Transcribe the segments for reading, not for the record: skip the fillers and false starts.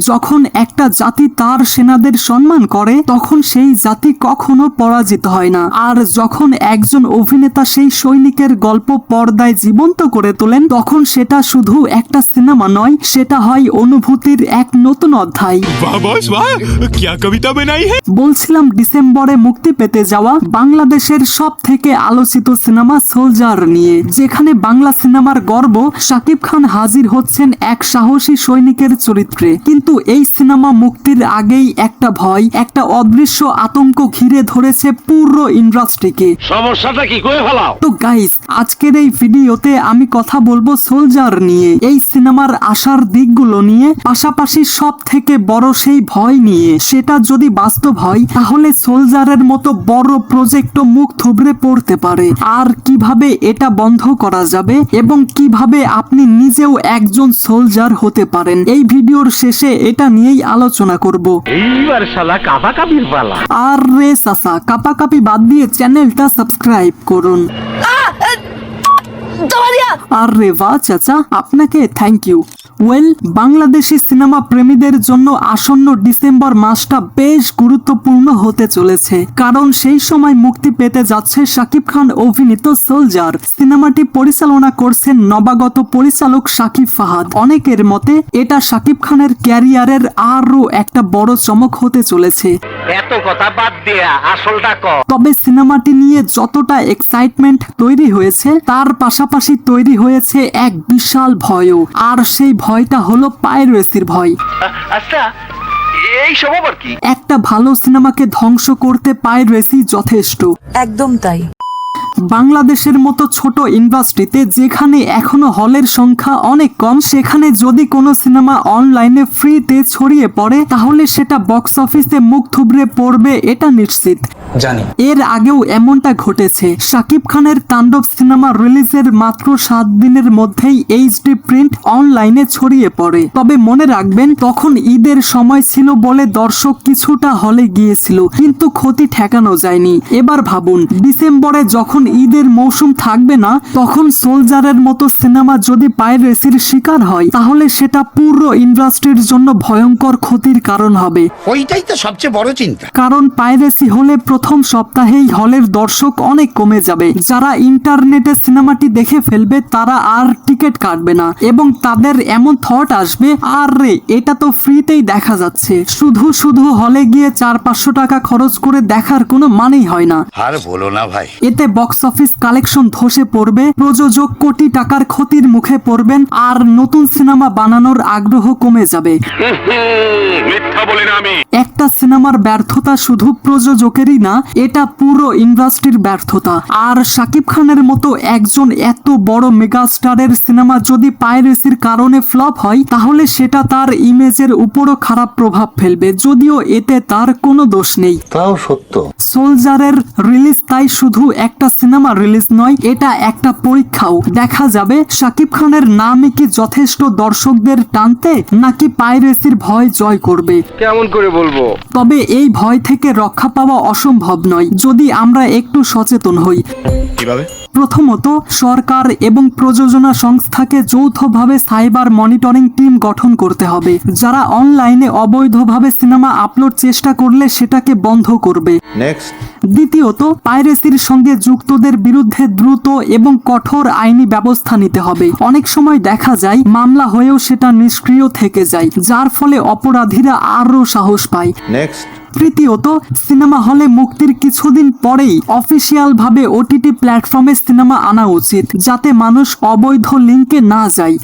যখন একটা জাতি তার সেনাদের সম্মান করে তখন সেই জাতি কখনো পরাজিত হয় না। আর যখন একজন অভিনেতা সেই সৈনিকের গল্প পর্দায় জীবন্ত করে তোলেন তখন সেটা শুধু একটা সিনেমা নয়, সেটা হয় অনুভূতির এক নতুন অধ্যায়। বলছিলাম ডিসেম্বরে মুক্তি পেতে যাওয়া বাংলাদেশের সব থেকে আলোচিত সিনেমা সোলজার নিয়ে, যেখানে বাংলা সিনেমার গর্ব শাকিব খান হাজির হচ্ছেন এক সাহসী সৈনিকের চরিত্রে। কিন্তু এই সিনেমা মুক্তির আগেই একটা ভয়, একটা অদৃশ্য আতঙ্ক ঘিরে ধরেছে পুরো ইন্ডাস্ট্রিকে। সমস্যাটা কি করে ফেলাও? তো গাইস, আজকের এই ভিডিওতে আমি কথা বলবো সোলজার নিয়ে, এই সিনেমার আশার দিকগুলো নিয়ে, পাশাপাশি সব থেকে বড় সেই ভয় নিয়ে। সেটা যদি বাস্তব হয় তাহলে সোলজারের মতো বড় প্রজেক্টও মুখ থুবড়ে পড়তে পারে, আর কিভাবে এটা বন্ধ করা যাবে এবং কিভাবে আপনি নিজেও একজন সোলজার হতে পারেন। এই ভিডিওর শেষে এটা নিয়েই আলোচনা করব। এইবার শালা কাপাকাপির পালা। আর রে চাচা, কাপাকাপি বাদ দিয়ে চ্যানেলটা সাবস্ক্রাইব করুন। আর রে বাহ চাচা, আপনাকে thank you. Well, Bangladeshi cinema প্রেমীদের জন্য আসন্ন ডিসেম্বর মাসটা বেশ গুরুত্বপূর্ণ হতে চলেছে, কারণ সেই সময় মুক্তি পেতে যাচ্ছে শাকিব খান অভিনীত সোলজার। সিনেমাটি পরিচালনা করছেন নবাগত পরিচালক শাকিব ফাহাদ। অনেকের মতে এটা শাকিব খানের ক্যারিয়ারের আরো একটা বড় চমক হতে চলেছে। এত কথা বাদ দিয়া আসলটা ক। তবে সিনেমাটি নিয়ে যতটা এক্সাইটমেন্ট তৈরি হয়েছে তার পাশাপাশি তৈরি হয়েছে এক বিশাল ভয়ও, আর সেই ভয়টা হলো পাইরেসির ভয়। আচ্ছা, এই সব আবার কি? একটা ভালো সিনেমাকে ধ্বংস করতে পাইরেসি যথেষ্ট। একদম তাই। বাংলাদেশের মতো ছোট ইন্ডাস্ট্রিতে যেখানে এখনো হলের সংখ্যা অনেক কম, সেখানে যদি কোনো সিনেমা অনলাইনে ফ্রিতে ছড়িয়ে পড়ে তাহলে সেটা বক্স অফিসে মুখ থুবড়ে পড়বে, এটা নিশ্চিত। জানি এর আগেও এমনটা ঘটেছে। শাকিব খানের তাণ্ডব সিনেমা রিলিজের মাত্র 7 দিনের মধ্যেই এইচডি প্রিন্ট অনলাইনে ছড়িয়ে পড়ে। তবে মনে রাখবেন, তখন ঈদের সময় ছিল বলে দর্শক কিছুটা হলে গিয়েছিল, কিন্তু ক্ষতি ঠেকানো যায়নি। এবার ভাবুন, ডিসেম্বরে যখন ঈদের মৌসুম থাকবে না, তখন সোলজারের মতো সিনেমা যদি পাইরেসির শিকার হয় তাহলে সেটা পুরো ইন্ডাস্ট্রির জন্য ভয়ঙ্কর ক্ষতির কারণ হবে। ওইটাই তো সবচেয়ে বড় চিন্তা। কারণ পাইরেসি হলে প্রথম সপ্তাহেই হলের দর্শক অনেক কমে যাবে। যারা ইন্টারনেটে সিনেমাটি দেখে ফেলবে তারা আর টিকিট কাটবে না, এবং তাদের এমন থট আসবে, আর রে এটা তো ফ্রিতেই দেখা যাচ্ছে, শুধু শুধু হলে গিয়ে 400-500 টাকা খরচ করে দেখার কোনো মানেই হয় না। আর বলো না ভাই। এতে বক্স অফিস কালেকশন ধসে পড়বে, প্রযোজক কোটি টাকার ক্ষতির মুখে পড়বেন, আর নতুন সিনেমা বানানোর আগ্রহ কমে যাবে। মিথ্যা বলি না আমি। একটা সিনেমার ব্যর্থতা শুধু প্রযোজকেরই না, এটা পুরো ইন্ডাস্ট্রির ব্যর্থতা। আর শাকিব খানের মতো একজন এত বড় মেগাস্টারের সিনেমা যদি পাইরেসির কারণে ফ্লপ হয় তাহলে সেটা তার ইমেজের উপরও খারাপ প্রভাব ফেলবে, যদিও এতে তার কোনো দোষ নেই। তাও সত্য। সোলজারের রিলিজ তাই শুধু একটা সিনেমা রিলিজ নয়, এটা একটা পরীক্ষাও। দেখা যাবে শাকিব খানের নামে কি যথেষ্ট দর্শকদের টানতে, নাকি পাইরেসির ভয় জয় করবে। কেমন করে বলবো? তবে এই ভয় থেকে রক্ষা পাওয়া অসম্ভব নয় যদি আমরা একটু সচেতন হই। কিভাবে? প্রথমত, সরকার এবং প্রযোজনা সংস্থাকে যৌথভাবে সাইবার মনিটরিং টিম গঠন করতে হবে, যারা অনলাইনে অবৈধভাবে সিনেমা আপলোড চেষ্টা করলে সেটাকে বন্ধ করবে। নেক্সট। দ্বিতীয়ত, পাইরেসির সঙ্গে যুক্তদের বিরুদ্ধে দ্রুত এবং কঠোর আইনি ব্যবস্থা নিতে হবে। অনেক সময় দেখা যায় মামলা হয়েও সেটা নিষ্ক্রিয় থেকে যায়, যার ফলে অপরাধীরা আরও সাহস পায়। নেক্সট। তৃতীয়ত, সিনেমা হলে মুক্তির কিছুদিন পরেই অফিসিয়াল ভাবে ওটিটি প্ল্যাটফর্মে সিনেমা আনা উচিত, যাতে মানুষ অবৈধ লিঙ্কে না যায়।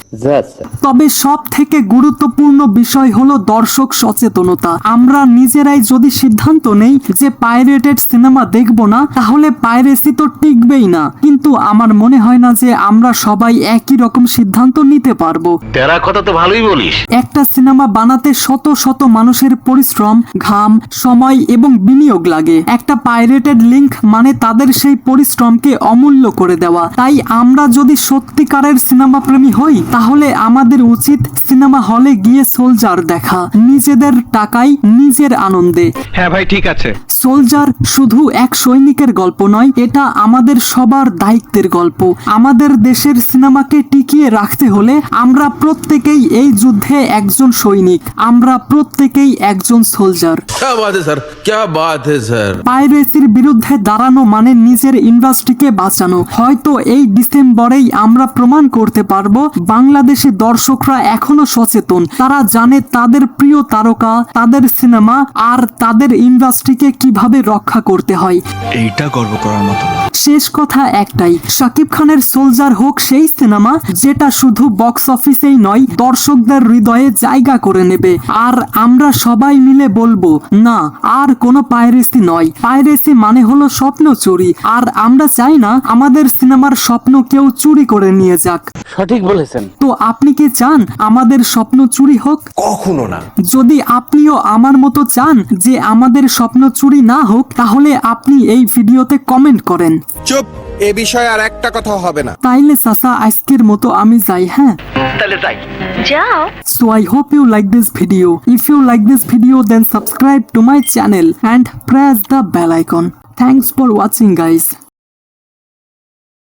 তবে সব থেকে গুরুত্বপূর্ণ বিষয় হলো দর্শক সচেতনতা। আমরা নিজেরাই যদি সিদ্ধান্ত নেই যে পাইরেটেড সিনেমা দেখব না, তাহলে পাইরেসি তো টিকবেই না। কিন্তু আমার মনে হয় না যে আমরা সবাই একই রকম সিদ্ধান্ত নিতে পারবো। তেরা কথা তো ভালোই বলিস। একটা সিনেমা বানাতে শত শত মানুষের পরিশ্রম, ঘাম, সময় এবং বিনিয়োগ লাগে। একটা পাইরেটেড লিংক মানে তাদের সেই পরিশ্রমকে অমূল্য করে দেওয়া। তাই আমরা যদি সত্যিকারের সিনেমা প্রেমী হই তাহলে আমাদের উচিত সিনেমা হলে গিয়ে সোলজার দেখা, নিজেদের টাকায় নিজের আনন্দে। হ্যাঁ ভাই, ঠিক আছে। সোলজার শুধু এক সৈনিকের গল্প নয়, এটা আমাদের সবার দায়িত্বের গল্প। আমাদের দেশের সিনেমাকে টিকিয়ে রাখতে হলে আমরা প্রত্যেকেই এই যুদ্ধে একজন সৈনিক, আমরা প্রত্যেকেই একজন সোলজার। क्या बात है सर, क्या बात है सर। পাইরেসির বিরুদ্ধে দাঁড়ানো মানে নিজের ইন্ডাস্ট্রিকে বাঁচানো। হয়তো এই ডিসেম্বরেই আমরা প্রমাণ করতে পারবো বাংলাদেশি দর্শকরা এখনো সচেতন। তারা জানে তাদের প্রিয় তারকা, তাদের সিনেমা আর তাদের ইন্ডাস্ট্রিকে কিভাবে রক্ষা করতে হয়। এইটা গর্ব করার মতো। শেষ কথা একটাই, শাকিব খানের সোলজার হোক সেই সিনেমা যেটা শুধু বক্স অফিসেই নয়, দর্শকদের হৃদয়ে জায়গা করে নেবে। আর আমরা সবাই মিলে বলবো, না আর কোনো পাইরেসি নয়। পাইরেসি মানে হলো স্বপ্ন চুরি, আর আমরা চাই না আমাদের সিনেমার স্বপ্ন কেউ চুরি করে নিয়ে যাক। সঠিক বলেছেন। তো আপনি কি চান আমাদের স্বপ্ন চুরি হোক? কখনো না। যদি আপনিও আমার মতো চান যে আমাদের স্বপ্ন চুরি না হোক, তাহলে আপনি এই ভিডিওতে কমেন্ট করেন। চুপ, এ বিষয়ে আর একটা কথা হবে না। তাইলে চাচা আজকের মতো আমি যাই, হ্যাঁ? তাহলে যাই। So I hope you like this video. If you like this video, then subscribe to my channel and press the bell icon. Thanks for watching, guys.